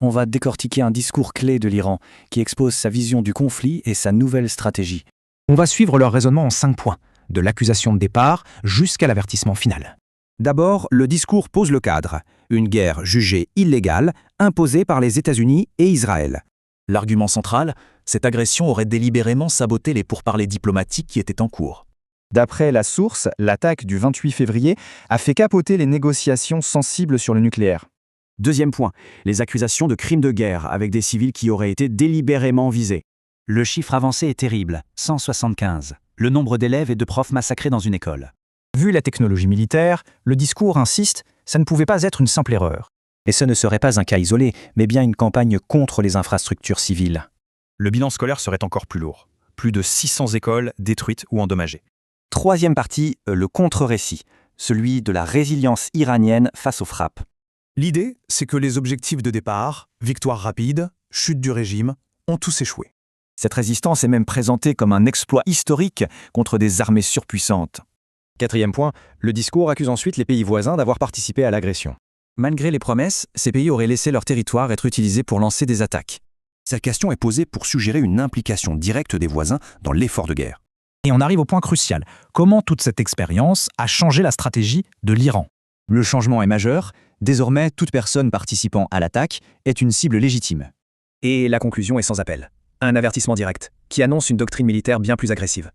On va décortiquer un discours clé de l'Iran qui expose sa vision du conflit et sa nouvelle stratégie. On va suivre leur raisonnement en 5 points, de l'accusation de départ jusqu'à l'avertissement final. D'abord, le discours pose le cadre, une guerre jugée illégale, imposée par les États-Unis et Israël. L'argument central, cette agression aurait délibérément saboté les pourparlers diplomatiques qui étaient en cours. D'après la source, l'attaque du 28 février a fait capoter les négociations sensibles sur le nucléaire. Deuxième point, les accusations de crimes de guerre avec des civils qui auraient été délibérément visés. Le chiffre avancé est terrible, 175. Le nombre d'élèves et de profs massacrés dans une école. Vu la technologie militaire, le discours insiste, ça ne pouvait pas être une simple erreur. Et ce ne serait pas un cas isolé, mais bien une campagne contre les infrastructures civiles. Le bilan scolaire serait encore plus lourd. Plus de 600 écoles détruites ou endommagées. Troisième partie, le contre-récit, celui de la résilience iranienne face aux frappes. L'idée, c'est que les objectifs de départ, victoire rapide, chute du régime, ont tous échoué. Cette résistance est même présentée comme un exploit historique contre des armées surpuissantes. Quatrième point, le discours accuse ensuite les pays voisins d'avoir participé à l'agression. Malgré les promesses, ces pays auraient laissé leur territoire être utilisé pour lancer des attaques. Cette question est posée pour suggérer une implication directe des voisins dans l'effort de guerre. Et on arrive au point crucial. Comment toute cette expérience a changé la stratégie de l'Iran? Le changement est majeur. Désormais, toute personne participant à l'attaque est une cible légitime. Et la conclusion est sans appel. Un avertissement direct, qui annonce une doctrine militaire bien plus agressive.